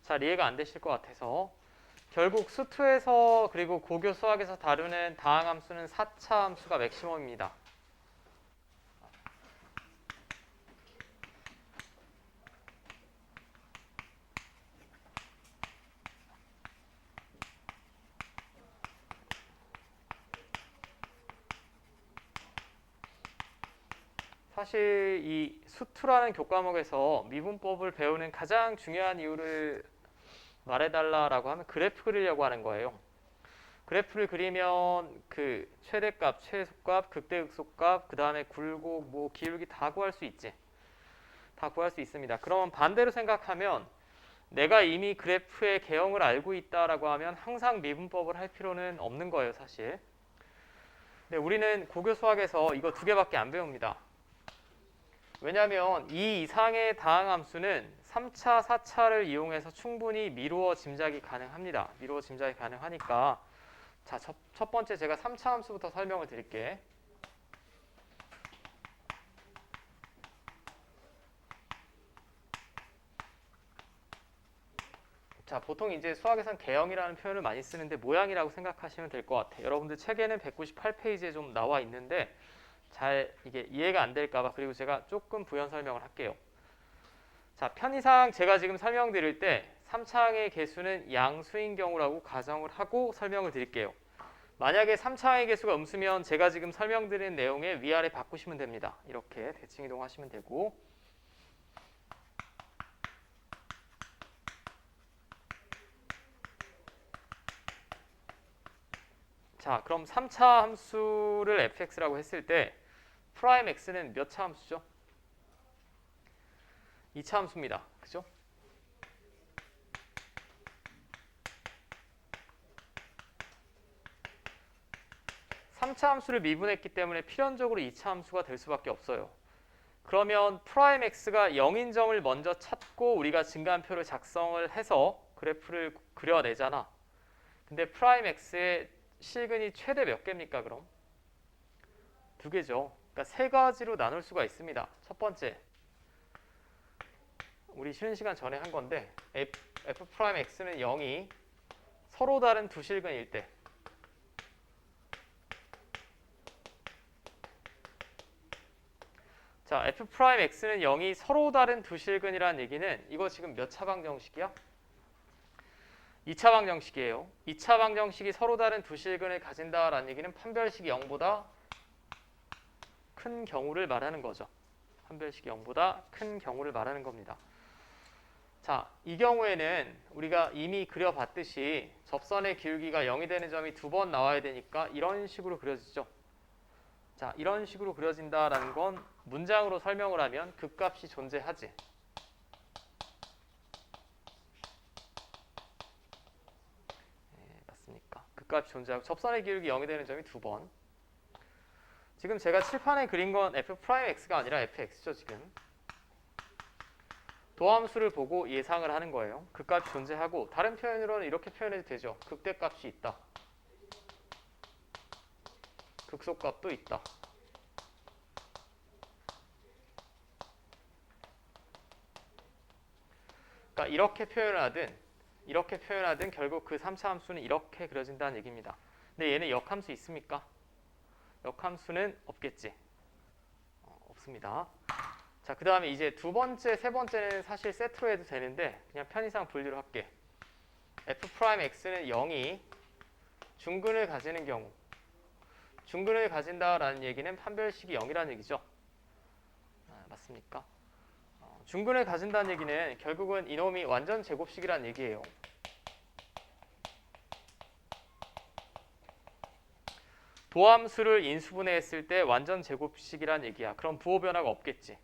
잘 이해가 안 되실 것 같아서 결국 수투에서 그리고 고교 수학에서 다루는 다항함수는 4차 함수가 맥시멈입니다. 사실 이 수투라는 교과목에서 미분법을 배우는 가장 중요한 이유를 말해달라라고 하면 그래프 그리려고 하는 거예요. 그래프를 그리면 그 최대값, 최소값, 극대극소값, 그 다음에 굴곡, 뭐 기울기 다 구할 수 있지. 다 구할 수 있습니다. 그러면 반대로 생각하면 내가 이미 그래프의 개형을 알고 있다라고 하면 항상 미분법을 할 필요는 없는 거예요, 사실. 근데 우리는 고교 수학에서 이거 두 개밖에 안 배웁니다. 왜냐하면 이 이상의 다항함수는 3차, 4차를 이용해서 충분히 미루어 짐작이 가능합니다. 미루어 짐작이 가능하니까 자, 첫 번째 제가 3차 함수부터 설명을 드릴게. 자, 보통 이제 수학에선 개형이라는 표현을 많이 쓰는데 모양이라고 생각하시면 될 것 같아요. 여러분들 책에는 198페이지에 좀 나와 있는데 잘 이게 이해가 안 될까봐 그리고 제가 조금 부연 설명을 할게요. 자, 편의상 제가 지금 설명드릴 때 3차항의 개수는 양수인 경우라고 가정을 하고 설명을 드릴게요. 만약에 3차항의 개수가 음수면 제가 지금 설명드린 내용에 위아래 바꾸시면 됩니다. 이렇게 대칭 이동하시면 되고 자, 그럼 3차 함수를 fx라고 했을 때 프라임 x는 몇 차 함수죠? 2차 함수입니다. 그죠? 3차 함수를 미분했기 때문에 필연적으로 2차 함수가 될 수밖에 없어요. 그러면 프라임 x가 0인 점을 먼저 찾고 우리가 증가함표를 작성을 해서 그래프를 그려내잖아. 근데 프라임 x의 실근이 최대 몇 개입니까, 그럼? 두 개죠. 그러니까 세 가지로 나눌 수가 있습니다. 첫 번째, 우리 쉬는 시간 전에 한 건데 f 프라임 x는 0이 서로 다른 두 실근일 때 자, f 프라임 x는 0이 서로 다른 두 실근이라는 얘기는 이거 지금 몇 차 방정식이야? 2차 방정식이에요. 2차 방정식이 서로 다른 두 실근을 가진다라는 얘기는 판별식이 0보다 큰 경우를 말하는 거죠. 판별식이 0보다 큰 경우를 말하는 겁니다. 자, 이 경우에는 우리가 이미 그려봤듯이 접선의 기울기가 0이 되는 점이 두 번 나와야 되니까 이런 식으로 그려지죠. 자, 이런 식으로 그려진다라는 건 문장으로 설명을 하면 극값이 존재하지. 네, 맞습니까? 극값이 존재하고 접선의 기울기 0이 되는 점이 두 번. 지금 제가 칠판에 그린 건 f 프라임 x가 아니라 fx죠, 지금. 도함수를 보고 예상을 하는 거예요. 극값이 존재하고 다른 표현으로는 이렇게 표현해도 되죠. 극대값이 있다. 극소값도 있다. 그러니까 이렇게 표현하든 결국 그 3차 함수는 이렇게 그려진다는 얘기입니다. 근데 얘는 역함수 있습니까? 역함수는 없겠지. 없습니다. 자, 그 다음에 이제 두 번째, 세 번째는 사실 세트로 해도 되는데 그냥 편의상 분류를 할게. f 프라임 x는 0이 중근을 가지는 경우 중근을 가진다라는 얘기는 판별식이 0이라는 얘기죠. 맞습니까? 중근을 가진다는 얘기는 결국은 이놈이 완전 제곱식이라는 얘기예요. 도함수를 인수분해했을 때 완전 제곱식이라는 얘기야. 그럼 부호 변화가 없겠지.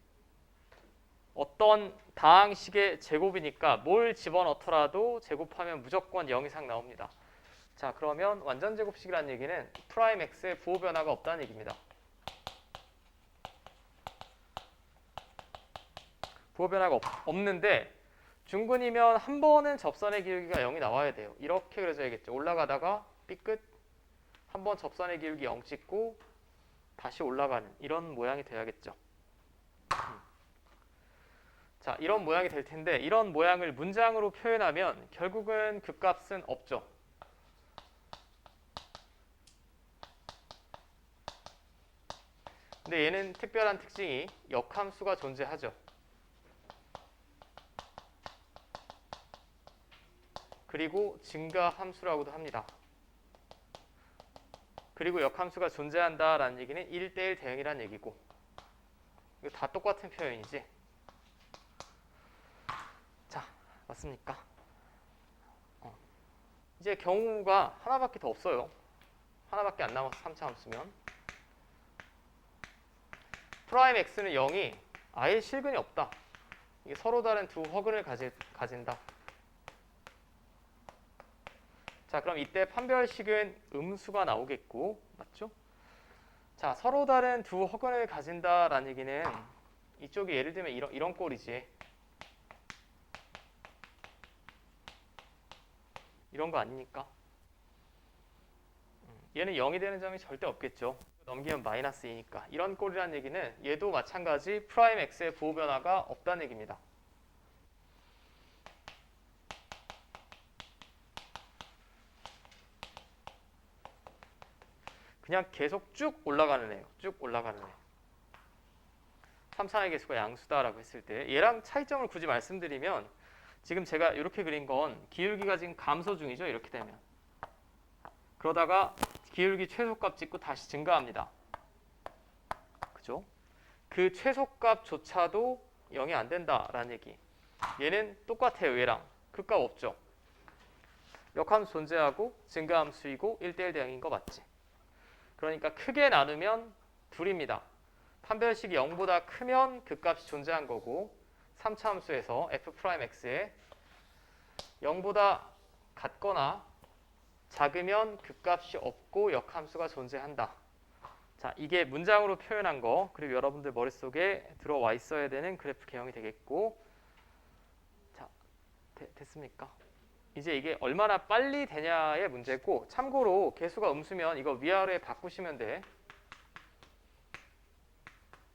어떤 다항식의 제곱이니까 뭘 집어넣더라도 제곱하면 무조건 0 이상 나옵니다. 자, 그러면 완전 제곱식이라는 얘기는 프라임 x의 부호 변화가 없다는 얘기입니다. 부호 변화가 없는데 중근이면 한 번은 접선의 기울기가 0이 나와야 돼요. 이렇게 그려져야겠죠. 올라가다가 삐끗 한 번 접선의 기울기 0 찍고 다시 올라가는 이런 모양이 돼야겠죠. 자, 이런 모양이 될 텐데 이런 모양을 문장으로 표현하면 결국은 극값은 없죠. 근데 얘는 특별한 특징이 역함수가 존재하죠. 그리고 증가함수라고도 합니다. 그리고 역함수가 존재한다라는 얘기는 1대1 대응이라는 얘기고, 이거 다 똑같은 표현이지. 자, 맞습니까? 이제 경우가 하나밖에 더 없어요. 하나밖에 안 남아서 3차 함수면 프라임 x는 0이 아예 실근이 없다. 이게 서로 다른 두 허근을 가진다. 자, 그럼 이때 판별식은 음수가 나오겠고, 맞죠? 자, 서로 다른 두 허근을 가진다라는 얘기는 이쪽이 예를 들면 이런 꼴이지. 이런 거 아닙니까? 얘는 0이 되는 점이 절대 없겠죠. 넘기면 마이너스 2니까. 이런 꼴이라는 얘기는 얘도 마찬가지 프라임 x의 부호 변화가 없다는 얘기입니다. 그냥 계속 쭉 올라가는 애예요. 쭉 올라가는 애. 3차의 개수가 양수다라고 했을 때 얘랑 차이점을 굳이 말씀드리면 지금 제가 이렇게 그린 건 기울기가 지금 감소 중이죠. 이렇게 되면. 그러다가 기울기 최소값 찍고 다시 증가합니다. 그죠? 그 최소값조차도 0이 안 된다라는 얘기. 얘는 똑같아요. 얘랑. 극값 없죠. 역함수 존재하고 증가함수이고 1대1 대응인 거 맞지? 그러니까 크게 나누면 둘입니다. 판별식이 0보다 크면 극값이 존재한 거고 3차 함수에서 f'x에 0보다 같거나 작으면 극값이 없고 역함수가 존재한다. 자, 이게 문장으로 표현한 거, 그리고 여러분들 머릿속에 들어와 있어야 되는 그래프 개형이 되겠고, 자, 됐습니까? 이제 이게 얼마나 빨리 되냐의 문제고, 참고로 개수가 음수면 이거 위아래 바꾸시면 돼.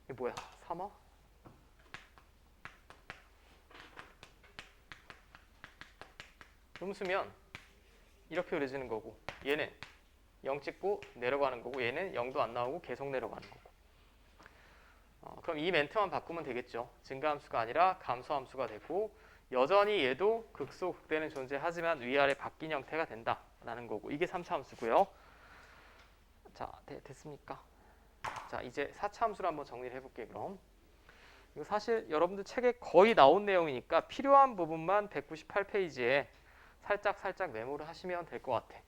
이게 뭐야? 3화? 음수면 이렇게 그려지는 거고, 얘는 0 찍고 내려가는 거고, 얘는 0도 안 나오고 계속 내려가는 거고. 그럼 이 멘트만 바꾸면 되겠죠. 증가함수가 아니라 감소함수가 되고, 여전히 얘도 극소 극대는 존재하지만 위아래 바뀐 형태가 된다라는 거고, 이게 3차 함수고요. 자, 됐습니까? 자, 이제 4차 함수를 한번 정리를 해볼게요. 그럼 이거 사실 여러분들 책에 거의 나온 내용이니까 필요한 부분만 198페이지에 살짝 메모를 하시면 될 것 같아.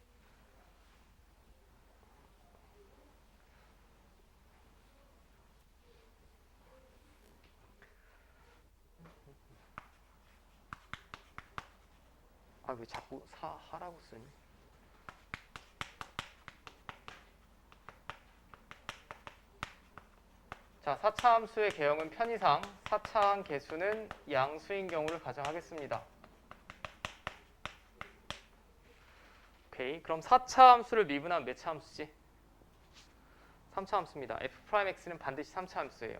아, 왜 자꾸 하라고 쓰니? 자, 4차 함수의 개형은 편의상 4차 개수는 양수인 경우를 가정하겠습니다. 오케이. 그럼 4차 함수를 미분하면 몇 차 함수지? 3차 함수입니다. f'x는 반드시 3차 함수예요.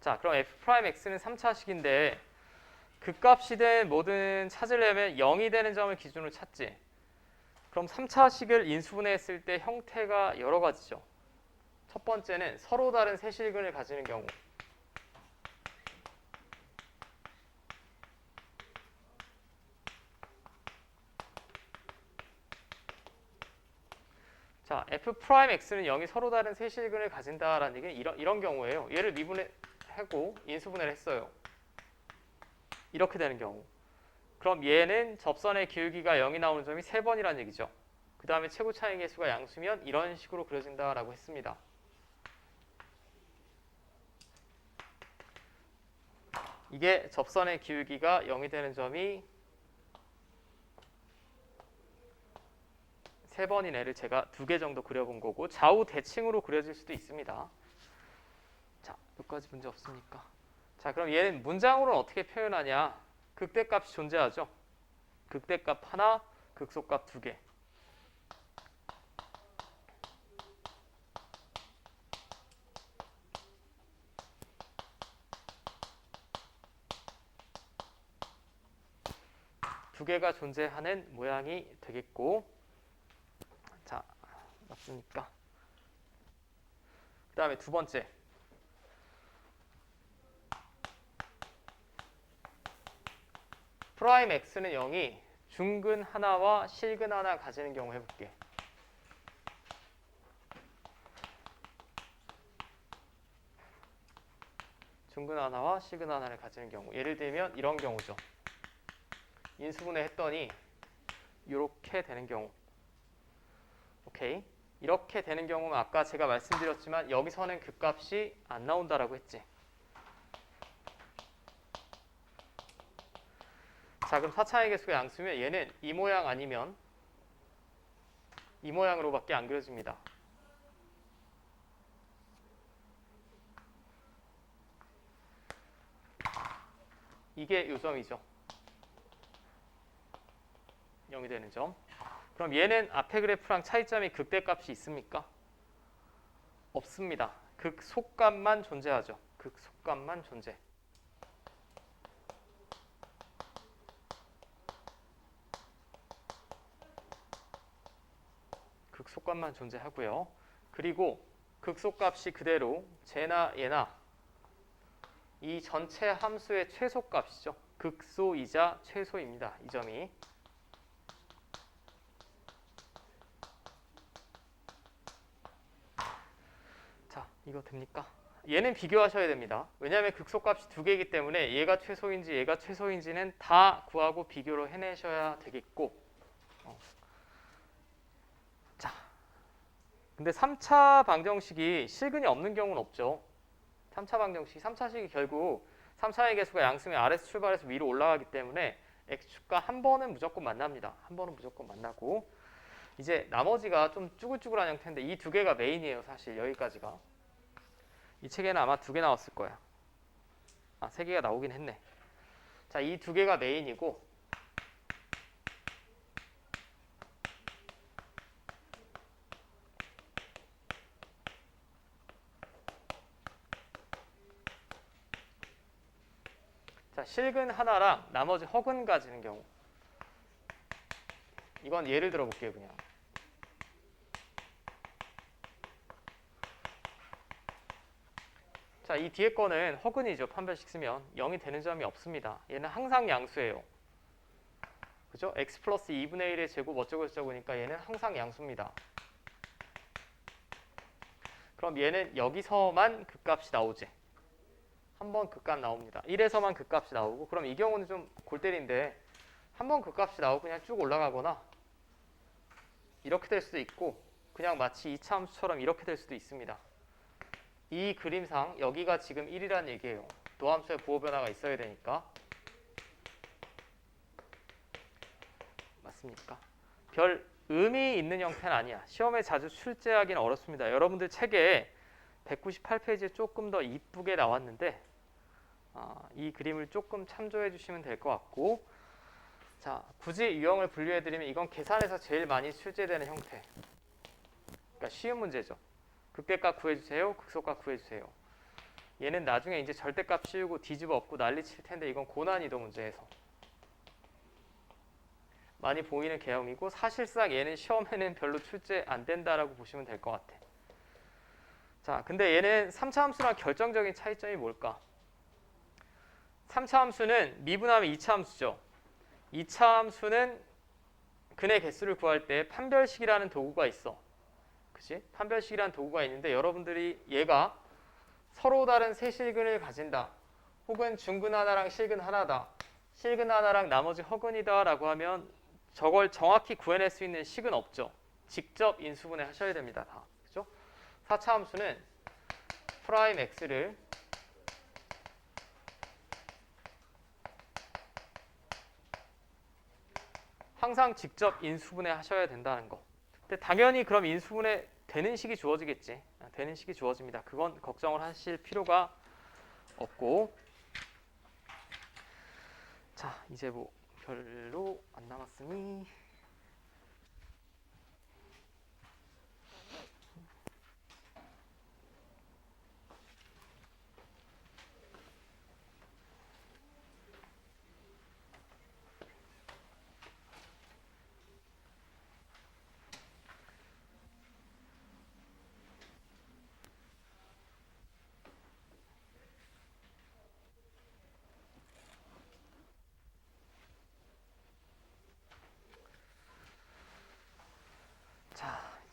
자, 그럼 f'x는 3차식인데 극값이든 뭐든 찾으려면 0이 되는 점을 기준으로 찾지. 그럼 3차식을 인수분해했을 때 형태가 여러 가지죠. 첫 번째는 서로 다른 세실근을 가지는 경우. 자, f'x는 0이 서로 다른 세실근을 가진다라는 얘기는 이런 경우예요. 얘를 미분하고 인수분해를 했어요. 이렇게 되는 경우. 그럼 얘는 접선의 기울기가 0이 나오는 점이 3번이라는 얘기죠. 그 다음에 최고 차이 개수가 양수면 이런 식으로 그려진다라고 했습니다. 이게 접선의 기울기가 0이 되는 점이 3번인 애를 제가 2개 정도 그려본 거고, 좌우 대칭으로 그려질 수도 있습니다. 자, 여기까지 문제 없습니까? 자, 그럼 얘는 문장으로는 어떻게 표현하냐? 극대값이 존재하죠. 극대값 하나, 극소값 2개. 두 개가 존재하는 모양이 되겠고, 자, 맞습니까? 그 다음에 두 번째, 프라임 x는 0이 중근 하나와 실근 하나 가지는 경우 해볼게. 중근 하나와 실근 하나를 가지는 경우, 예를 들면 이런 경우죠. 인수분해 했더니 이렇게 되는 경우. 오케이. 이렇게 되는 경우는 아까 제가 말씀드렸지만 여기서는 극값이 안 나온다라고 했지. 자, 그럼 4차의 개수가 양수면 얘는 이 모양 아니면 이 모양으로밖에 안 그려집니다. 이게 요점이죠. 0이 되는 점. 그럼 얘는 앞에 그래프랑 차이점이 극대값이 있습니까? 없습니다. 극속값만 존재하죠. 극속값만 존재. 극속값만 존재하고요. 그리고 극속값이 그대로 쟤나 얘나 이 전체 함수의 최소값이죠. 극소이자 최소입니다. 이 점이. 자, 이거 됩니까? 얘는 비교하셔야 됩니다. 왜냐하면 극소값이 두 개이기 때문에 얘가 최소인지 얘가 최소인지는 다 구하고 비교로 해내셔야 되겠고, 자, 근데 3차 방정식이 실근이 없는 경우는 없죠. 3차 방정식, 3차식이 결국 3차의 개수가 양수면 아래에서 출발해서 위로 올라가기 때문에 x축과 한 번은 무조건 만납니다. 한 번은 무조건 만나고, 이제 나머지가 좀 쭈글쭈글한 형태인데 이 두 개가 메인이에요. 사실 여기까지가. 이 책에는 아마 두 개 나왔을 거야. 아, 세 개가 나오긴 했네. 자, 이 두 개가 메인이고, 자, 실근 하나랑 나머지 허근 가지는 경우. 이건 예를 들어 볼게요, 그냥. 자, 이 뒤에 거는 허근이죠. 판별식 쓰면 0이 되는 점이 없습니다. 얘는 항상 양수예요. 그죠? x 플러스 2분의 1의 제곱 어쩌고 저쩌고니까 얘는 항상 양수입니다. 그럼 얘는 여기서만 극값이 나오지. 한 번 극값 나옵니다. 1에서만 극값이 나오고, 그럼 이 경우는 좀 골 때리는데 한 번 극값이 나오고 그냥 쭉 올라가거나 이렇게 될 수도 있고, 그냥 마치 2차 함수처럼 이렇게 될 수도 있습니다. 이 그림상 여기가 지금 1이라는 얘기예요. 도함수의 부호 변화가 있어야 되니까. 맞습니까? 별 의미 있는 형태는 아니야. 시험에 자주 출제하기는 어렵습니다. 여러분들 책에 198페이지에 조금 더 이쁘게 나왔는데 이 그림을 조금 참조해 주시면 될 것 같고, 자, 굳이 유형을 분류해드리면 이건 계산에서 제일 많이 출제되는 형태. 그러니까 쉬운 문제죠. 극대값 구해주세요. 극소값 구해주세요. 얘는 나중에 이제 절대값 씌우고 뒤집어 엎고 난리 칠 텐데 이건 고난이도 문제에서 많이 보이는 개형이고, 사실상 얘는 시험에는 별로 출제 안 된다라고 보시면 될 것 같아. 자, 근데 얘는 3차 함수랑 결정적인 차이점이 뭘까? 3차 함수는 미분하면 2차 함수죠. 2차 함수는 근의 개수를 구할 때 판별식이라는 도구가 있어. 그치? 판별식이라는 도구가 있는데 여러분들이 얘가 서로 다른 세 실근을 가진다. 혹은 중근 하나랑 실근 하나다. 실근 하나랑 나머지 허근이다 라고 하면 저걸 정확히 구해낼 수 있는 식은 없죠. 직접 인수분해 하셔야 됩니다. 다. 그죠? 4차 함수는 프라임 x를 항상 직접 인수분해 하셔야 된다는 거. 근데 당연히 그럼 인수분해 되는 식이 주어지겠지. 되는 식이 주어집니다. 그건 걱정을 하실 필요가 없고, 자, 이제 뭐 별로 안 남았으니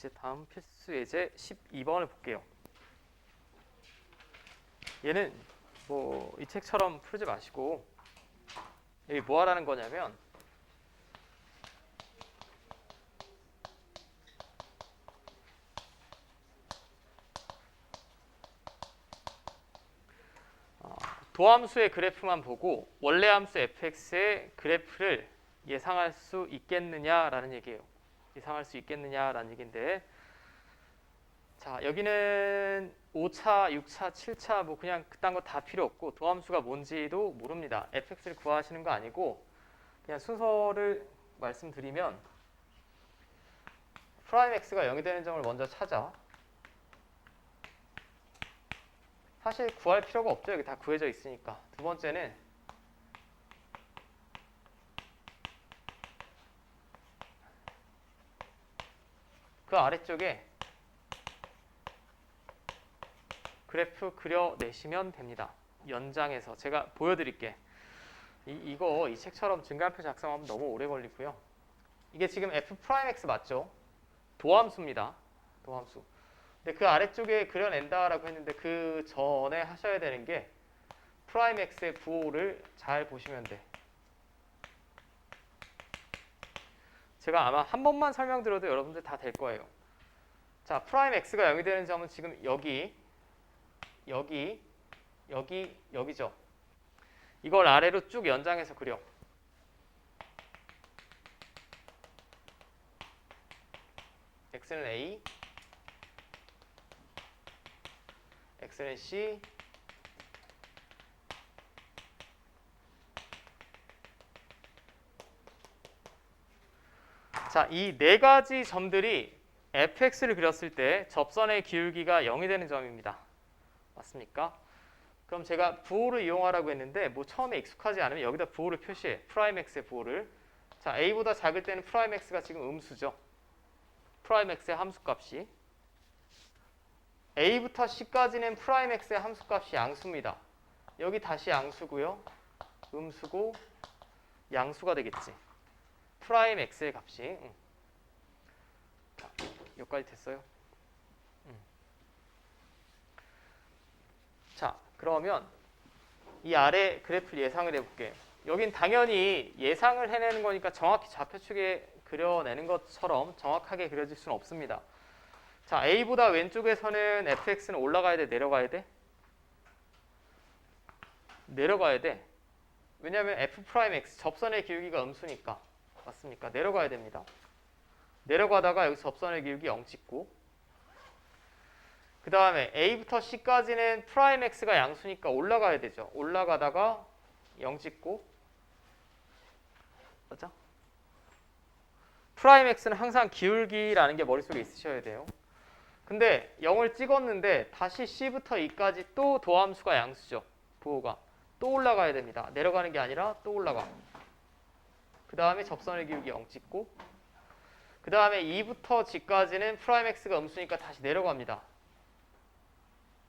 이제 다음 필수 예제 12번을 볼게요. 얘는 뭐 이 책처럼 풀지 마시고 여기 뭐 하라는 거냐면 도함수의 그래프만 보고 원래 함수 fx의 그래프를 예상할 수 있겠느냐라는 얘기예요. 예상할 수 있겠느냐라는 얘기인데, 자 여기는 5차, 6차, 7차 뭐 그냥 그딴 거 다 필요 없고 도함수가 뭔지도 모릅니다. fx를 구하시는 거 아니고 그냥 순서를 말씀드리면 프라임 x가 0이 되는 점을 먼저 찾아. 사실 구할 필요가 없죠. 여기 다 구해져 있으니까. 두 번째는 그 아래쪽에 그래프 그려내시면 됩니다. 연장해서 제가 보여드릴게. 이거 이 책처럼 증가표 작성하면 너무 오래 걸리고요. 이게 지금 f'x 맞죠? 도함수입니다. 도함수. 근데 그 아래쪽에 그려낸다라고 했는데 그 전에 하셔야 되는 게 프라임 x의 부호를 잘 보시면 돼. 제가 아마 한 번만 설명드려도 여러분들 다 될 거예요. 자, 프라임 x가 0이 되는 점은 지금 여기죠. 이걸 아래로 쭉 연장해서 그려. x는 a, x는 c, 자, 이 네 가지 점들이 fx를 그렸을 때 접선의 기울기가 0이 되는 점입니다. 맞습니까? 그럼 제가 부호를 이용하라고 했는데 뭐 처음에 익숙하지 않으면 여기다 부호를 표시해. 프라임 x의 부호를. 자, a보다 작을 때는 프라임 x가 지금 음수죠. 프라임 x의 함수값이. a부터 c까지는 프라임 x의 함수값이 양수입니다. 여기 다시 양수고요. 음수고 양수가 되겠지. 프라임 x의 값이. 자, 여기까지 됐어요. 자, 그러면 이 아래 그래프를 예상을 해볼게요. 여긴 당연히 예상을 해내는 거니까 정확히 좌표축에 그려내는 것처럼 정확하게 그려질 수는 없습니다. 자, a보다 왼쪽에서는 fx는 올라가야 돼, 내려가야 돼? 내려가야 돼. 왜냐하면 f'x 접선의 기울기가 음수니까. 맞습니까? 내려가야 됩니다. 내려가다가 여기서 접선의 기울기 0 찍고, 그 다음에 a부터 c까지는 프라임 x가 양수니까 올라가야 되죠. 올라가다가 0 찍고, 맞죠? 프라임 x는 항상 기울기라는 게 머릿속에 있으셔야 돼요. 근데 0을 찍었는데 다시 c부터 e까지 또 도함수가 양수죠. 부호가. 또 올라가야 됩니다. 내려가는 게 아니라 또 올라가. 그 다음에 접선의 기울기 0 찍고, 그 다음에 2부터 g까지는 프라임 x가 음수니까 다시 내려갑니다.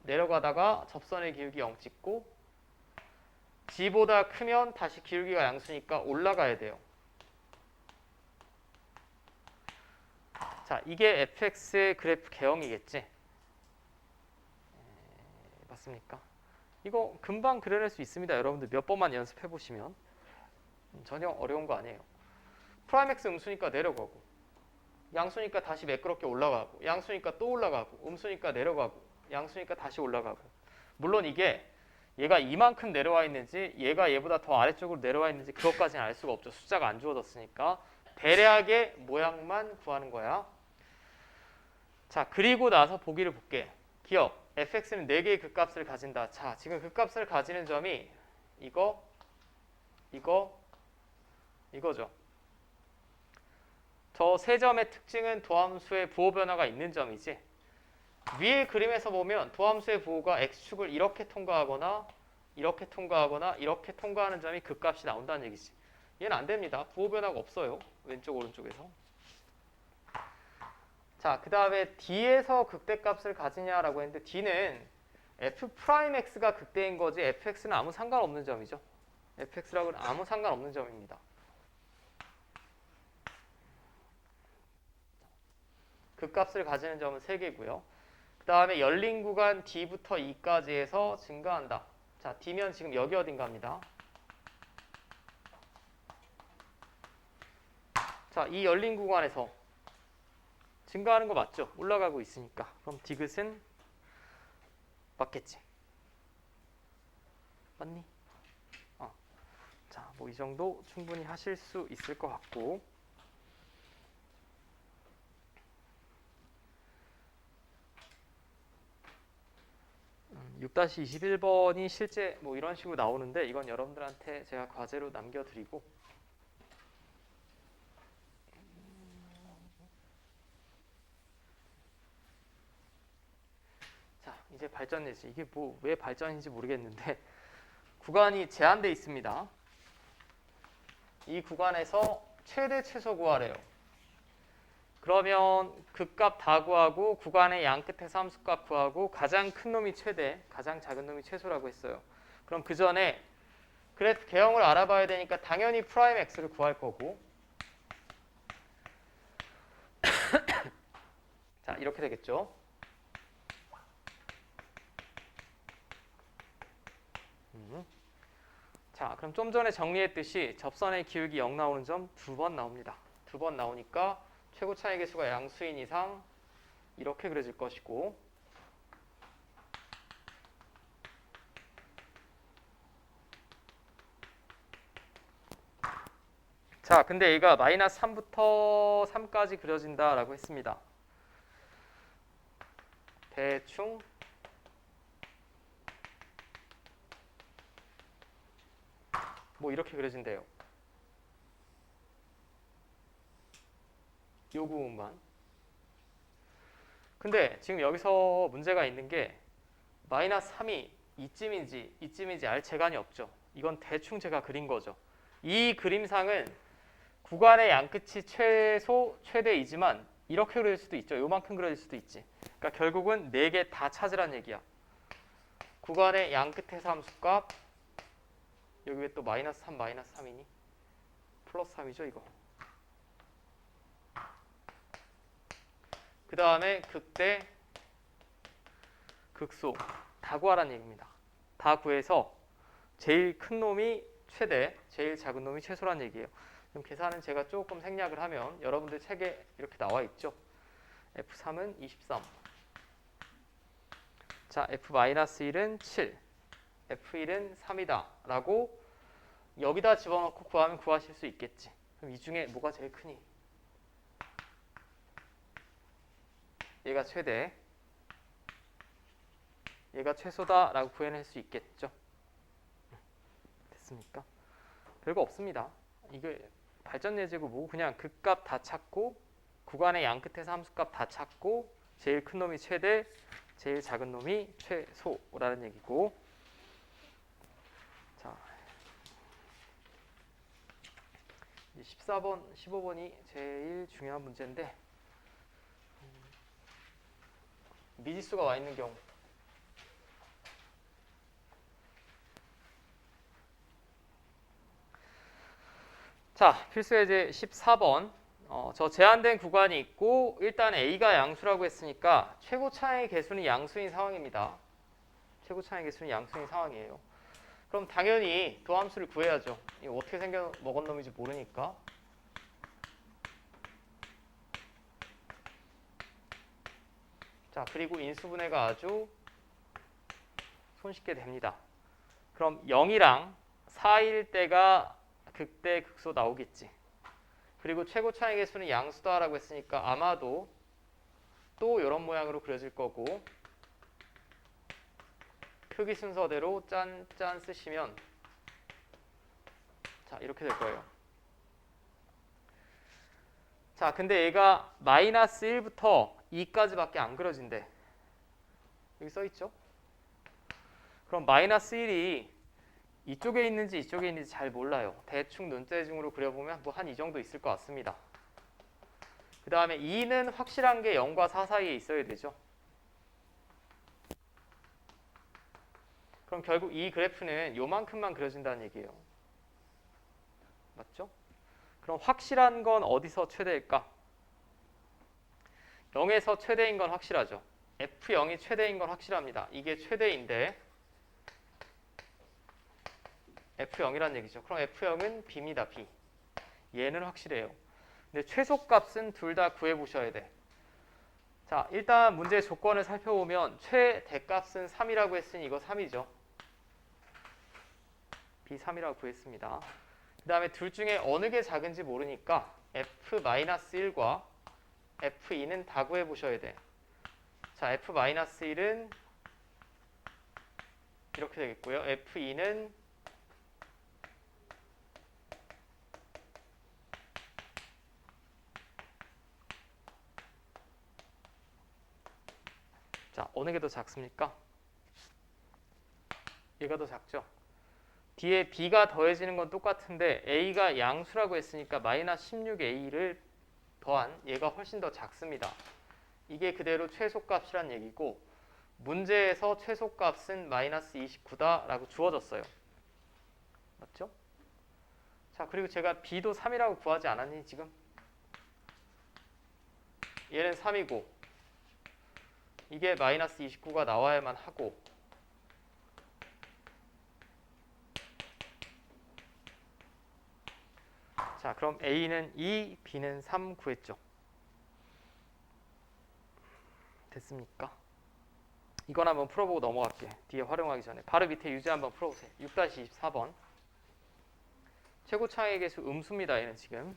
내려가다가 접선의 기울기 0 찍고, g보다 크면 다시 기울기가 양수니까 올라가야 돼요. 자, 이게 fx의 그래프 개형이겠지? 맞습니까? 이거 금방 그려낼 수 있습니다. 여러분들 몇 번만 연습해 보시면 전혀 어려운 거 아니에요. 프라임 x 음수니까 내려가고, 양수니까 다시 매끄럽게 올라가고, 양수니까 또 올라가고, 음수니까 내려가고, 양수니까 다시 올라가고. 물론 이게 얘가 이만큼 내려와 있는지 얘가 얘보다 더 아래쪽으로 내려와 있는지 그것까지는 알 수가 없죠. 숫자가 안 주어졌으니까. 대략의 모양만 구하는 거야. 자, 그리고 나서 보기를 볼게. 기억, fx는 4개의 극값을 가진다. 자, 지금 극값을 가지는 점이 이거죠. 저 세 점의 특징은 도함수의 부호 변화가 있는 점이지. 위의 그림에서 보면 도함수의 부호가 x축을 이렇게 통과하거나 이렇게 통과하거나 이렇게 통과하는 점이 극값이 나온다는 얘기지. 얘는 안 됩니다. 부호 변화가 없어요. 왼쪽 오른쪽에서. 자, 그 다음에 D에서 극대값을 가지냐라고 했는데 D는 f'x가 극대인 거지 fx는 아무 상관없는 점이죠. fx라고는 아무 상관없는 점입니다. 그 값을 가지는 점은 3개고요. 그 다음에 열린 구간 D부터 E까지 해서 증가한다. 자, D면 지금 여기 어딘가입니다. 자, 이 열린 구간에서 증가하는 거 맞죠? 올라가고 있으니까. 그럼 디귿은 맞겠지. 맞니? 자, 뭐 이 정도 충분히 하실 수 있을 것 같고. 6-21번이 실제 뭐 이런 식으로 나오는데 이건 여러분들한테 제가 과제로 남겨드리고 자, 이제 발전 예시. 이게 뭐 왜 발전인지 모르겠는데 구간이 제한되어 있습니다. 이 구간에서 최대 최소 구하래요. 그러면 극값 다 구하고 구간의 양 끝에서 함수값 구하고 가장 큰 놈이 최대, 가장 작은 놈이 최소라고 했어요. 그럼 그 전에 그래프 개형을 알아봐야 되니까 당연히 프라임 x를 구할 거고 자, 이렇게 되겠죠. 자, 그럼 좀 전에 정리했듯이 접선의 기울기 0 나오는 점 2번 나옵니다. 2번 나오니까 최고 차이 계수가 양수인 이상 이렇게 그려질 것이고 자, 근데 얘가 마이너스 3부터 3까지 그려진다라고 했습니다. 대충 뭐 이렇게 그려진대요. 요 부분만. 근데 지금 여기서 문제가 있는 게 마이너스 3이 이쯤인지 알 재간이 없죠. 이건 대충 제가 그린 거죠. 이 그림상은 구간의 양끝이 최소, 최대이지만 이렇게 그릴 수도 있죠. 요만큼 그려질 수도 있지. 그러니까 결국은 4개 다 찾으란 얘기야. 구간의 양끝에서 함수값 여기 왜 또 마이너스 3, 마이너스 3이니? 플러스 3이죠, 이거. 그 다음에 극대, 극소 다 구하라는 얘기입니다. 다 구해서 제일 큰 놈이 최대, 제일 작은 놈이 최소란 얘기예요. 그럼 계산은 제가 조금 생략을 하면 여러분들 책에 이렇게 나와 있죠. F3은 23. 자, F-1은 7. F1은 3이다. 라고 여기다 집어넣고 구하면 구하실 수 있겠지. 그럼 이 중에 뭐가 제일 크니? 얘가 최대, 얘가 최소다 라고 구해낼 수 있겠죠. 됐습니까? 별거 없습니다. 이게 발전 예제고 뭐고 그냥 극값 다 찾고 구간의 양 끝에서 함수값 다 찾고 제일 큰 놈이 최대, 제일 작은 놈이 최소라는 얘기고 자, 14번, 15번이 제일 중요한 문제인데 미지수가 와 있는 경우 자, 필수예제 14번 저 제한된 구간이 있고 일단 A가 양수라고 했으니까 최고 차이 계수는 양수인 상황입니다. 최고 차이 계수는 양수인 상황이에요. 그럼 당연히 도함수를 구해야죠. 이거 어떻게 생겨 먹은 놈인지 모르니까. 자, 그리고 인수분해가 아주 손쉽게 됩니다. 그럼 0이랑 4일 때가 극대 극소 나오겠지. 그리고 최고 차이 계수는 양수다라고 했으니까 아마도 또 이런 모양으로 그려질 거고 크기 순서대로 짠짠 쓰시면 자, 이렇게 될 거예요. 자, 근데 얘가 마이너스 1부터 2까지밖에 안 그려진대. 여기 써있죠? 그럼 마이너스 1이 이쪽에 있는지 이쪽에 있는지 잘 몰라요. 대충 눈대중으로 그려보면 뭐 한 이 정도 있을 것 같습니다. 그 다음에 2는 확실한 게 0과 4 사이에 있어야 되죠. 그럼 결국 이 그래프는 요만큼만 그려진다는 얘기예요. 맞죠? 그럼 확실한 건 어디서 최대일까? 0에서 최대인 건 확실하죠. F0이 최대인 건 확실합니다. 이게 최대인데 F0이란 얘기죠. 그럼 F0은 B입니다. B. 얘는 확실해요. 근데 최소값은 둘 다 구해보셔야 돼. 자, 일단 문제의 조건을 살펴보면 최대값은 3이라고 했으니 이거 3이죠. B 3이라고 구했습니다. 그 다음에 둘 중에 어느 게 작은지 모르니까 F-1과 F2는 다 구해보셔야 돼. 자, F-1은 이렇게 되겠고요. F2는 자, 어느 게 더 작습니까? 얘가 더 작죠. 뒤에 B가 더해지는 건 똑같은데 A가 양수라고 했으니까 마이너스 16A를 더한 얘가 훨씬 더 작습니다. 이게 그대로 최소값이란 얘기고 문제에서 최소값은 마이너스 29다 라고 주어졌어요. 맞죠? 자, 그리고 제가 B도 3이라고 구하지 않았니 지금? 얘는 3이고 이게 마이너스 29가 나와야만 하고 자, 그럼 A는 2, B는 3 구했죠. 됐습니까? 이건 한번 풀어보고 넘어갈게. 뒤에 활용하기 전에. 바로 밑에 유제 한번 풀어보세요. 6-24번. 최고 차항의 개수 음수입니다. 얘는 지금.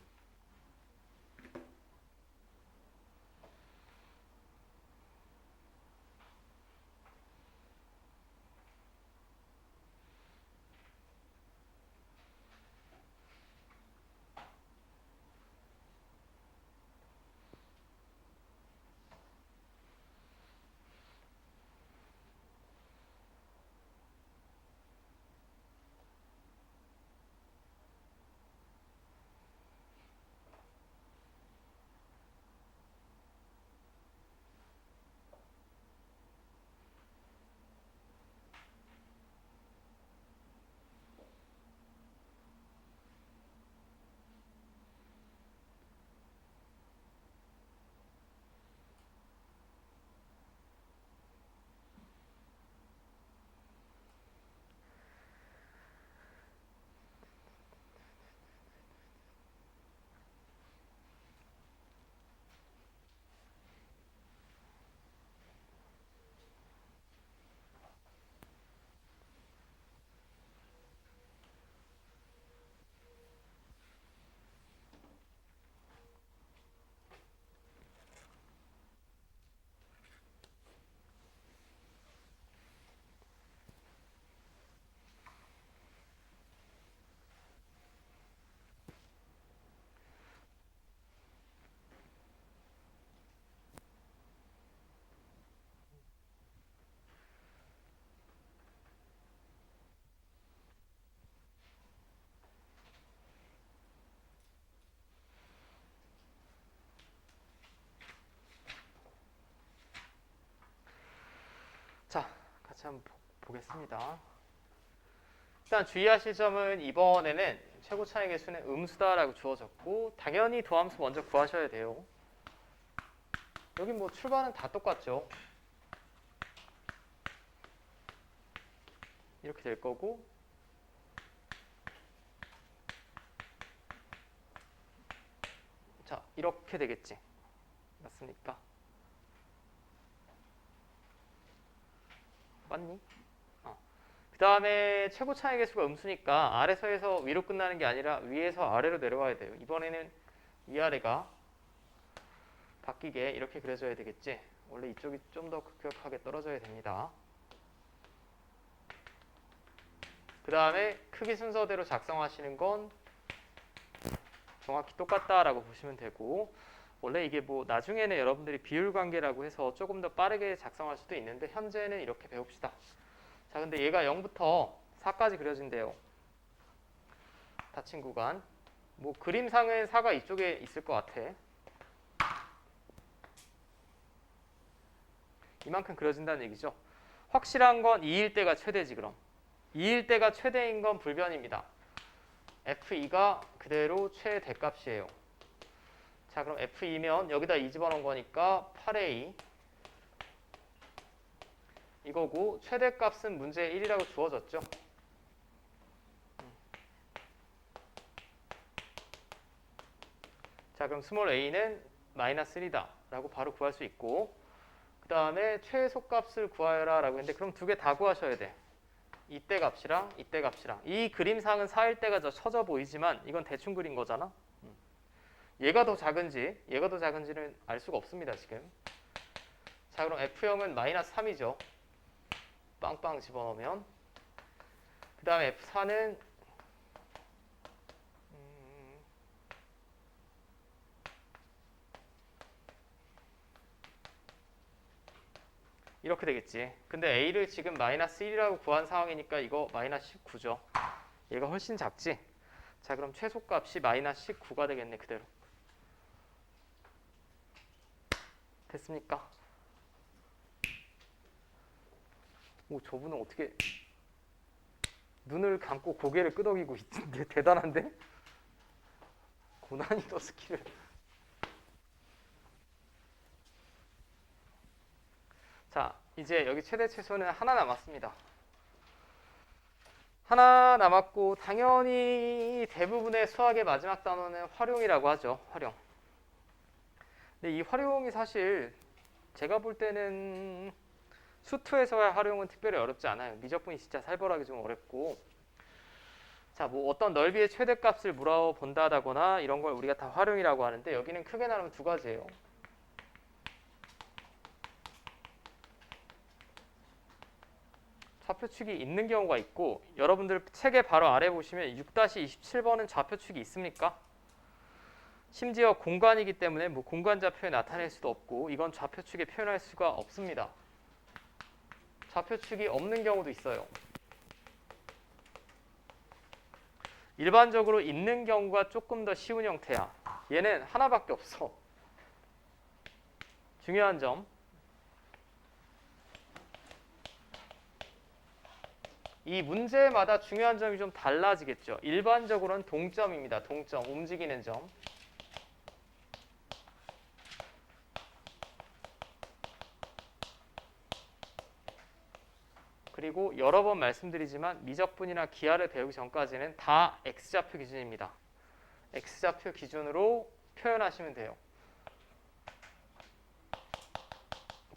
자, 같이 한번 보겠습니다. 일단 주의하실 점은 이번에는 최고 차항의 개수는 음수다라고 주어졌고 당연히 도함수 먼저 구하셔야 돼요. 여기 뭐 출발은 다 똑같죠. 이렇게 될 거고 자, 이렇게 되겠지. 맞습니까? 맞니? 그 다음에 최고 차항의 개수가 음수니까 아래서에서 위로 끝나는 게 아니라 위에서 아래로 내려와야 돼요. 이번에는 위아래가 바뀌게 이렇게 그려져야 되겠지. 원래 이쪽이 좀 더 급격하게 떨어져야 됩니다. 그 다음에 크기 순서대로 작성하시는 건 정확히 똑같다라고 보시면 되고 원래 이게 뭐 나중에는 여러분들이 비율 관계라고 해서 조금 더 빠르게 작성할 수도 있는데 현재는 이렇게 배웁시다. 자, 근데 얘가 0부터 4까지 그려진대요. 닫힌 구간. 뭐 그림상은 4가 이쪽에 있을 것 같아. 이만큼 그려진다는 얘기죠. 확실한 건 2일 때가 최대지 그럼. 2일 때가 최대인 건 불변입니다. F2가 그대로 최대값이에요. 자, 그럼 F2면 여기다 2 집어넣은 거니까 8A 이거고 최대값은 문제에 1이라고 주어졌죠. 자, 그럼 스몰 a는 마이너스 1이다 라고 바로 구할 수 있고, 그 다음에 최소값을 구하여라 라고 했는데 그럼 두 개 다 구하셔야 돼. 이때 값이랑 이때 값이랑. 이 그림상은 4일 때가 처져 보이지만 이건 대충 그린 거잖아. 얘가 더 작은지 얘가 더 작은지는 알 수가 없습니다 지금. 자, 그럼 F0은 마이너스 3이죠. 빵빵 집어넣으면. 그 다음에 F4는 이렇게 되겠지. 근데 A를 지금 마이너스 1이라고 구한 상황이니까 이거 마이너스 19죠. 얘가 훨씬 작지? 자, 그럼 최소값이 마이너스 19가 되겠네, 그대로. 됐습니까? 오, 저분은 어떻게 눈을 감고 고개를 끄덕이고 있는데 대단한데? 고난이도 스킬을. 자, 이제 여기 최대 최소는 하나 남았습니다. 하나 남았고 당연히 대부분의 수학의 마지막 단어는 활용이라고 하죠. 활용. 근데 이 활용이 사실 제가 볼 때는 수투에서의 활용은 특별히 어렵지 않아요. 미적분이 진짜 살벌하게 좀 어렵고, 자, 뭐 어떤 넓이의 최대값을 물어본다거나 이런 걸 우리가 다 활용이라고 하는데 여기는 크게 나누면 두 가지예요. 좌표축이 있는 경우가 있고, 여러분들 책에 바로 아래 보시면 6-27번은 좌표축이 있습니까? 심지어 공간이기 때문에 뭐 공간좌표에 나타낼 수도 없고 이건 좌표축에 표현할 수가 없습니다. 좌표축이 없는 경우도 있어요. 일반적으로 있는 경우가 조금 더 쉬운 형태야. 얘는 하나밖에 없어. 중요한 점, 이 문제마다 중요한 점이 좀 달라지겠죠. 일반적으로는 동점입니다. 동점, 움직이는 점. 그리고 여러 번 말씀드리지만 미적분이나 기하를 배우기 전까지는 다 X좌표 기준입니다. X좌표 기준으로 표현하시면 돼요.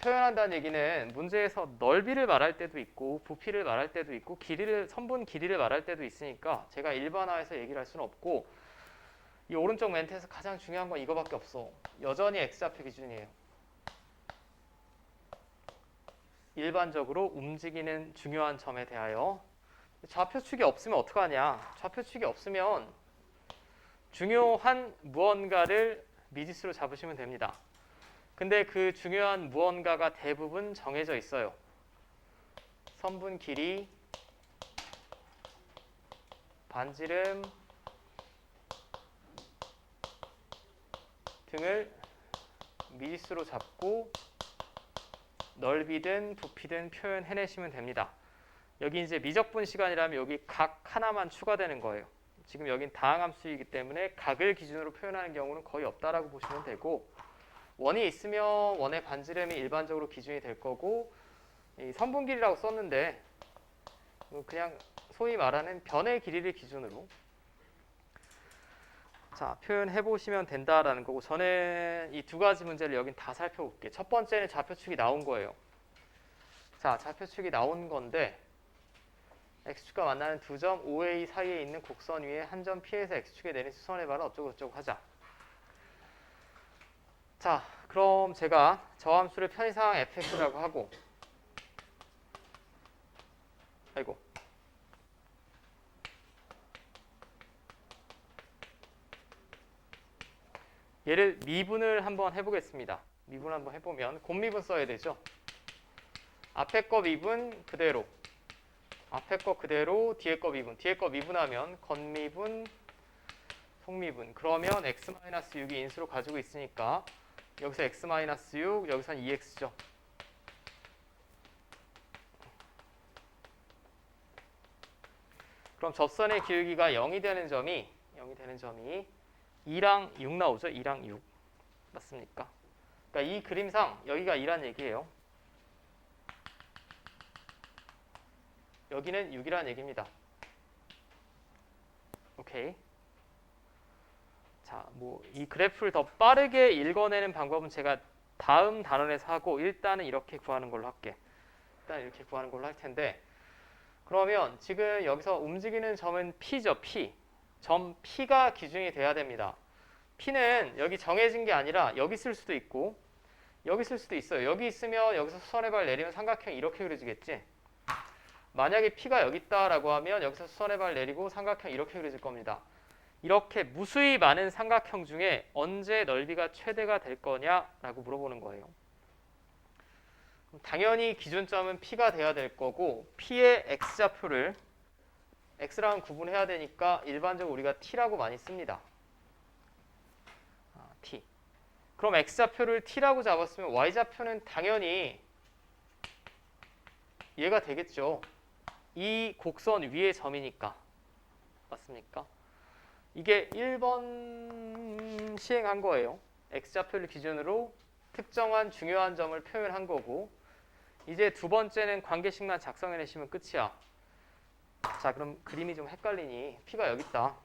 표현한다는 얘기는 문제에서 넓이를 말할 때도 있고 부피를 말할 때도 있고 선분 길이를 말할 때도 있으니까 제가 일반화해서 얘기를 할 수는 없고, 이 오른쪽 멘트에서 가장 중요한 건 이거밖에 없어. 여전히 X좌표 기준이에요. 일반적으로 움직이는 중요한 점에 대하여. 좌표축이 없으면 어떡하냐. 좌표축이 없으면 중요한 무언가를 미지수로 잡으시면 됩니다. 근데 그 중요한 무언가가 대부분 정해져 있어요. 선분 길이, 반지름 등을 미지수로 잡고 넓이든 부피든 표현해내시면 됩니다. 여기 이제 미적분 시간이라면 여기 각 하나만 추가되는 거예요. 지금 여긴 다항함수이기 때문에 각을 기준으로 표현하는 경우는 거의 없다라고 보시면 되고, 원이 있으면 원의 반지름이 일반적으로 기준이 될 거고, 이 선분 길이라고 썼는데 그냥 소위 말하는 변의 길이를 기준으로 자 표현해 보시면 된다라는 거고, 저는 이 두 가지 문제를 여긴 다 살펴볼게요. 첫 번째는 좌표축이 나온 거예요. 자, 좌표축이 나온 건데 x축과 만나는 두 점 OA 사이에 있는 곡선 위에 한 점 P에서 x축에 내린 수선해봐라 어쩌고 저쩌고 하자. 자, 그럼 제가 저 함수를 편의상 fx라고 하고, 아이고, 얘를 미분을 한번 해보겠습니다. 미분 한번 해보면 곱미분 써야 되죠. 앞에 거 미분 그대로, 앞에 거 그대로, 뒤에 거 미분, 뒤에 거 미분하면 겉미분, 속미분. 그러면 x-6이 인수로 가지고 있으니까 여기서 x-6, 여기선 2x죠. 그럼 접선의 기울기가 0이 되는 점이 2랑 6 나오죠. 2랑 6. 맞습니까? 그러니까 이 그림상 여기가 2란 얘기예요. 여기는 6이란 얘기입니다. 오케이. 자, 뭐 이 그래프를 더 빠르게 읽어내는 방법은 제가 다음 단원에서 하고 일단은 이렇게 구하는 걸로 할게. 일단 이렇게 구하는 걸로 할 텐데, 그러면 지금 여기서 움직이는 점은 P죠, P. 점 P가 기준이 돼야 됩니다. P는 여기 정해진 게 아니라 여기 쓸 수도 있고 여기 쓸 수도 있어요. 여기 있으면 여기서 수선의 발 내리면 삼각형이 이렇게 그려지겠지. 만약에 P가 여기 있다라고 하면 여기서 수선의 발 내리고 삼각형이 이렇게 그려질 겁니다. 이렇게 무수히 많은 삼각형 중에 언제 넓이가 최대가 될 거냐라고 물어보는 거예요. 당연히 기준점은 P가 돼야 될 거고 P의 X좌표를 X랑 구분해야 되니까 일반적으로 우리가 T라고 많이 씁니다. T. 그럼 X좌표를 T라고 잡았으면 Y좌표는 당연히 얘가 되겠죠. 이 곡선 위의 점이니까. 맞습니까? 이게 1번 시행한 거예요. X좌표를 기준으로 특정한 중요한 점을 표현한 거고, 이제 두 번째는 관계식만 작성해내시면 끝이야. 자, 그럼 그림이 좀 헷갈리니 P가 여기 있다.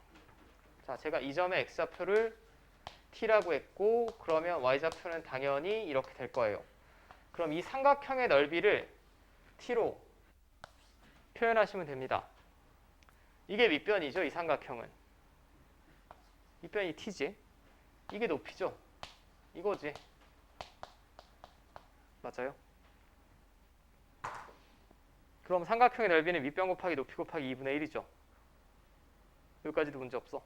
자, 제가 이 점의 X좌표를 T라고 했고, 그러면 Y좌표는 당연히 이렇게 될 거예요. 그럼 이 삼각형의 넓이를 T로 표현하시면 됩니다. 이게 밑변이죠, 이 삼각형은. 밑변이 T지. 이게 높이죠. 이거지. 맞아요? 그럼 삼각형의 넓이는 밑변 곱하기 높이 곱하기 2분의 1이죠. 여기까지도 문제 없어.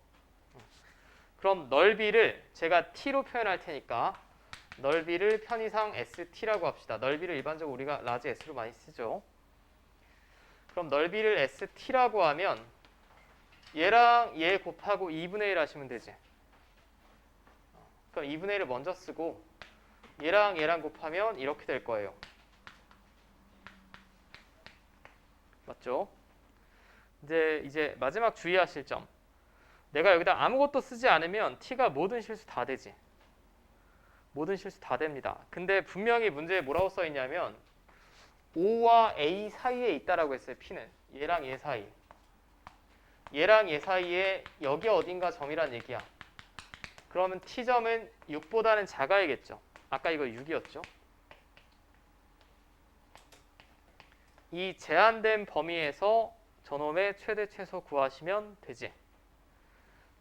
그럼 넓이를 제가 T로 표현할 테니까 넓이를 편의상 ST라고 합시다. 넓이를 일반적으로 우리가 라지 S로 많이 쓰죠. 그럼 넓이를 ST라고 하면 얘랑 얘 곱하고 2분의 1 하시면 되지. 그럼 2분의 1을 먼저 쓰고 얘랑 얘랑 곱하면 이렇게 될 거예요. 맞죠? 이제 마지막 주의하실 점. 내가 여기다 아무것도 쓰지 않으면 T가 모든 실수 다 되지. 모든 실수 다 됩니다. 근데 분명히 문제에 뭐라고 써 있냐면 O와 A 사이에 있다라고 했어요. P는. 얘랑 얘 사이. 얘랑 얘 사이에 여기 어딘가 점이란 얘기야. 그러면 T점은 6보다는 작아야겠죠. 아까 이거 6이었죠. 이 제한된 범위에서 저놈의 최대 최소 구하시면 되지.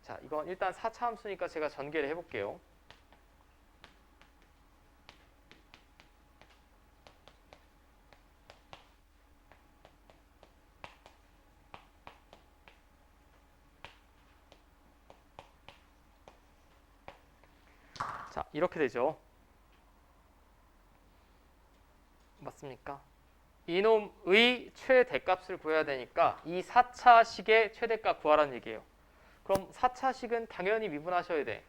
자, 이건 일단 4차 함수니까 제가 전개를 해볼게요. 자, 이렇게 되죠. 맞습니까? 이놈의 최대값을 구해야 되니까 이 4차식의 최대값 구하라는 얘기예요. 그럼 4차식은 당연히 미분하셔야 돼.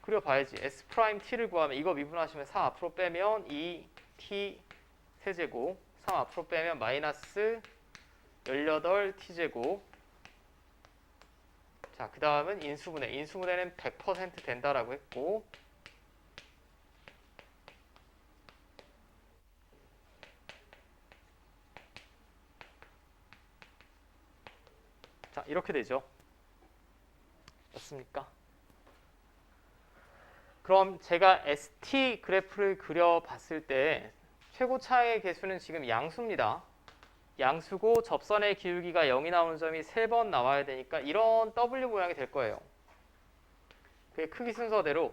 그려봐야지. S'T를 구하면 이거 미분하시면 3 앞으로 빼면 2T 세제곱, 3 앞으로 빼면 마이너스 18T제곱. 자, 그 다음은 인수분해. 인수분해는 100% 된다라고 했고, 자, 이렇게 되죠. 맞습니까? 그럼 제가 ST 그래프를 그려봤을 때 최고차의 개수는 지금 양수입니다. 양수고 접선의 기울기가 0이 나오는 점이 3번 나와야 되니까 이런 W 모양이 될 거예요. 그게 크기 순서대로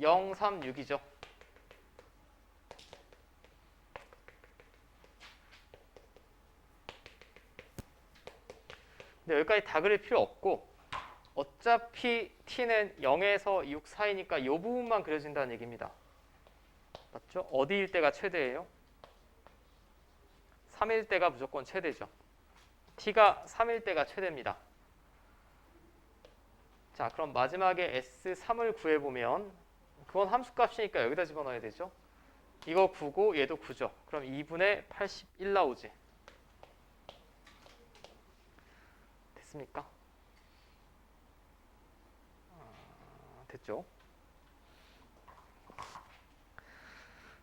0, 3, 6이죠. 근데 여기까지 다 그릴 필요 없고 어차피 T는 0에서 6 사이니까 이 부분만 그려진다는 얘기입니다. 맞죠? 어디일 때가 최대예요? 3일 때가 무조건 최대죠. T가 3일 때가 최대입니다. 자, 그럼 마지막에 S3을 구해보면 그건 함수값이니까 여기다 집어넣어야 되죠. 이거 9고 얘도 9죠. 그럼 2분의 81 나오지. 됐습니까? 됐죠?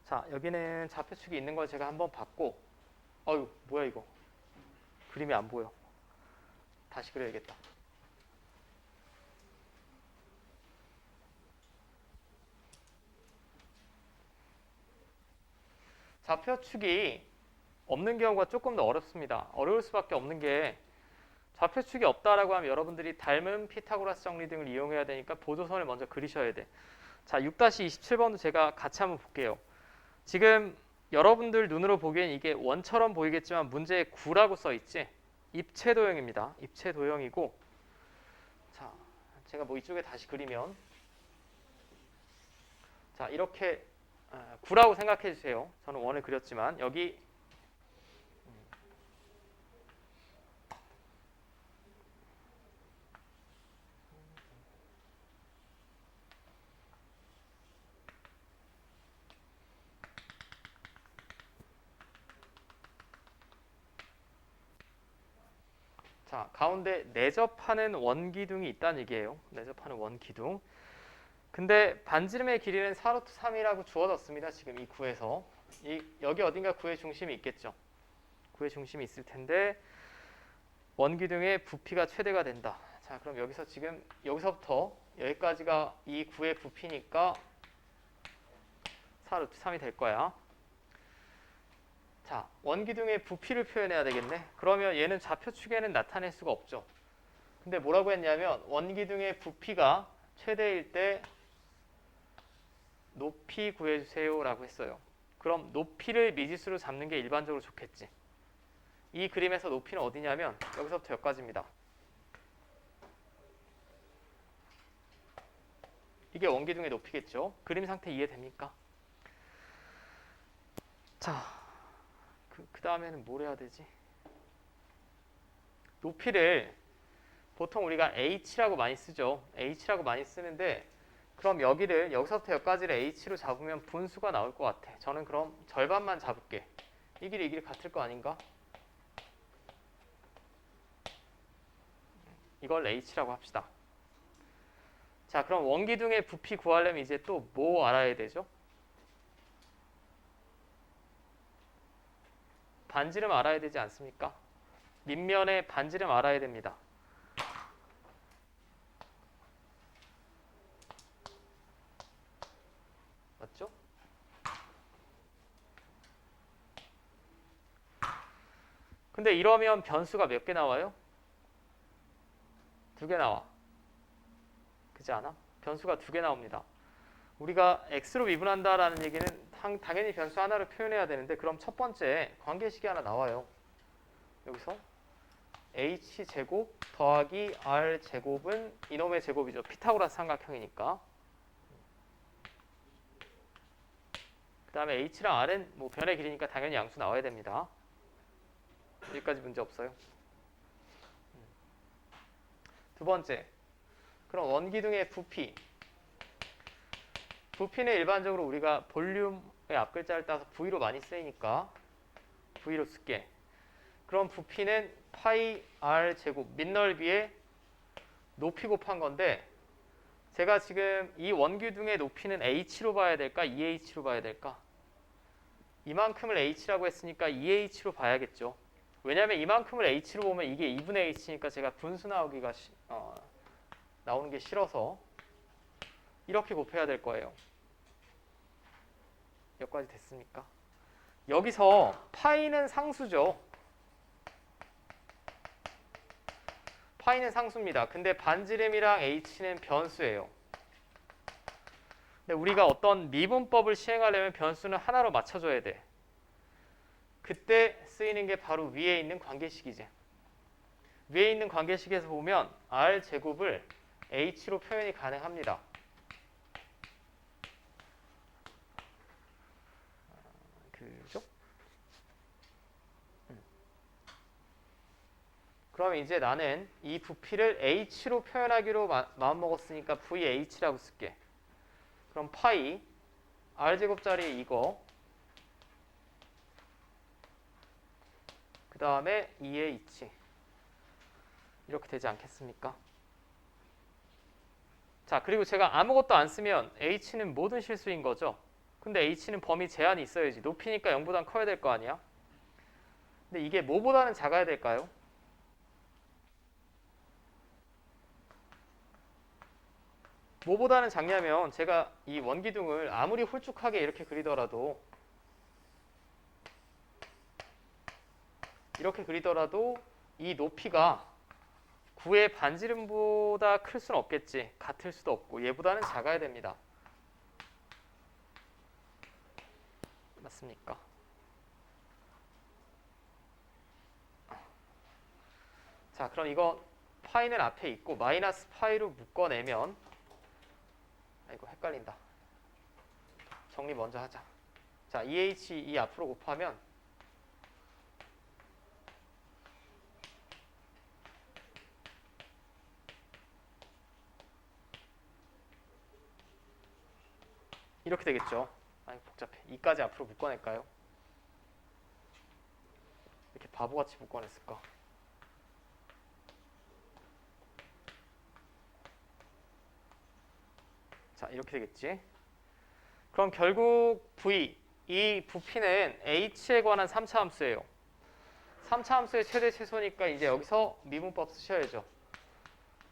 자, 여기는 좌표축이 있는 걸 제가 한번 봤고, 어유, 뭐야 이거? 그림이 안 보여. 다시 그려야겠다. 좌표축이 없는 경우가 조금 더 어렵습니다. 어려울 수밖에 없는 게 좌표축이 없다라고 하면 여러분들이 닮은 피타고라스 정리 등을 이용해야 되니까 보조선을 먼저 그리셔야 돼. 자, 6-27번도 제가 같이 한번 볼게요. 지금 여러분들 눈으로 보기엔 이게 원처럼 보이겠지만 문제에 9라고 써있지? 입체도형입니다. 입체도형이고, 자, 제가 뭐 이쪽에 다시 그리면, 자, 이렇게 9라고 생각해 주세요. 저는 원을 그렸지만 여기 자, 가운데 내접하는 원기둥이 있다는 얘기예요. 내접하는 원기둥. 근데 반지름의 길이는 4루트 3이라고 주어졌습니다. 지금 이 구에서. 여기 어딘가 구의 중심이 있겠죠. 구의 중심이 있을 텐데 원기둥의 부피가 최대가 된다. 자, 그럼 여기서부터 여기까지가 이 구의 부피니까 4루트 3이 될 거야. 자, 원기둥의 부피를 표현해야 되겠네. 그러면 얘는 좌표축에는 나타낼 수가 없죠. 근데 뭐라고 했냐면 원기둥의 부피가 최대일 때 높이 구해주세요 라고 했어요. 그럼 높이를 미지수로 잡는 게 일반적으로 좋겠지. 이 그림에서 높이는 어디냐면 여기서부터 여기까지입니다. 이게 원기둥의 높이겠죠. 그림 상태 이해됩니까? 자, 그 다음에는 뭘 해야 되지? 높이를 보통 우리가 h라고 많이 쓰죠. h라고 많이 쓰는데 그럼 여기서부터 여기까지를 h로 잡으면 분수가 나올 것 같아. 저는 그럼 절반만 잡을게. 이 길이 같을 거 아닌가? 이걸 h라고 합시다. 자, 그럼 원기둥의 부피 구하려면 이제 또 뭐 알아야 되죠? 반지름 알아야 되지 않습니까? 밑면의 반지름 알아야 됩니다. 맞죠? 근데 이러면 변수가 몇 개 나와요? 2개 나와. 그렇지 않아? 변수가 2개 나옵니다. 우리가 x로 미분한다라는 얘기는 당연히 변수 하나를 표현해야 되는데 그럼 첫 번째 관계식이 하나 나와요. 여기서 h제곱 더하기 r제곱은 이놈의 제곱이죠. 피타고라스 삼각형이니까. 그 다음에 h랑 r은 뭐 변의 길이니까 당연히 양수 나와야 됩니다. 여기까지 문제 없어요. 두 번째, 그럼 원기둥의 부피는 일반적으로 우리가 볼륨의 앞글자를 따서 V로 많이 쓰이니까 V로 쓸게. 그럼 부피는 파이 R 제곱 밑넓이에 높이 곱한 건데 제가 지금 이 원기둥의 높이는 H로 봐야 될까? 2H로 봐야 될까? 이만큼을 H라고 했으니까 2H로 봐야겠죠. 왜냐하면 이만큼을 H로 보면 이게 2분의 H니까 제가 분수 나오는 게 싫어서 이렇게 곱해야 될 거예요. 여기까지 됐습니까? 여기서 파이는 상수죠. 파이는 상수입니다. 근데 반지름이랑 h는 변수예요. 근데 우리가 어떤 미분법을 시행하려면 변수는 하나로 맞춰줘야 돼. 그때 쓰이는 게 바로 위에 있는 관계식이지. 위에 있는 관계식에서 보면 r제곱을 h로 표현이 가능합니다. 그죠? 그럼 이제 나는 이 부피를 h로 표현하기로 마음먹었으니까 vh라고 쓸게. 그럼 파이 r제곱짜리 이거 그 다음에 2h 이렇게 되지 않겠습니까? 자, 그리고 제가 아무것도 안 쓰면 h는 모든 실수인 거죠. 근데 h는 범위 제한이 있어야지. 높이니까 0보단 커야 될 거 아니야? 근데 이게 뭐보다는 작아야 될까요? 뭐보다는 작냐면 제가 이 원기둥을 아무리 홀쭉하게 이렇게 그리더라도 이 높이가 9의 반지름보다 클 수는 없겠지. 같을 수도 없고 얘보다는 작아야 됩니다. 맞습니까? 자, 그럼 이거 파이는 앞에 있고 마이너스 파이로 묶어내면 아이고 헷갈린다. 정리 먼저 하자. 자, 2h 이 앞으로 곱하면 이렇게 되겠죠. 아니 복잡해. 2까지 앞으로 묶어낼까요? 이렇게 바보같이 묶어냈을까? 자, 이렇게 되겠지. 그럼 결국 v, 이 부피는 h에 관한 3차 함수예요. 3차 함수의 최대 최소니까 이제 여기서 미분법 쓰셔야죠.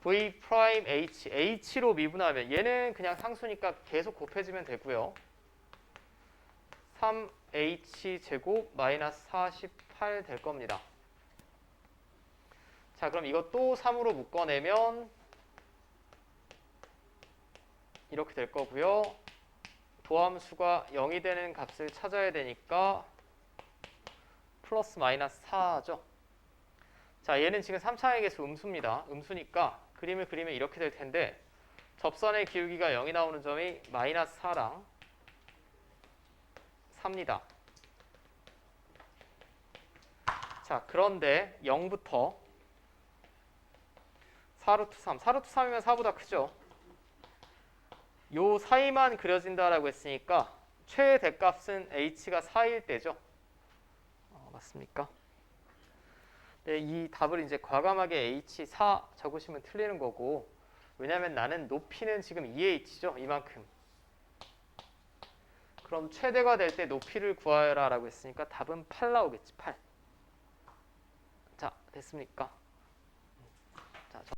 v 프라임 h, h로 미분하면 얘는 그냥 상수니까 계속 곱해지면 되고요. 3h 제곱 마이너스 48 될 겁니다. 자, 그럼 이것도 3으로 묶어내면 이렇게 될 거고요. 도함수가 0이 되는 값을 찾아야 되니까 플러스 마이너스 4죠. 자, 얘는 지금 3차의 개수 음수입니다. 음수니까 그림을 그리면 이렇게 될 텐데 접선의 기울기가 0이 나오는 점이 마이너스 4랑 4입니다. 자, 그런데 0부터 4루트 3, 4루트 3이면 4보다 크죠. 요 사이만 그려진다라고 했으니까 최대값은 h가 4일 때죠. 맞습니까? 네, 이 답을 이제 과감하게 h4 적으시면 틀리는 거고, 왜냐면 나는 높이는 지금 2h죠. 이만큼. 그럼 최대가 될 때 높이를 구하여라 라고 했으니까 답은 8 나오겠지. 8. 자, 됐습니까?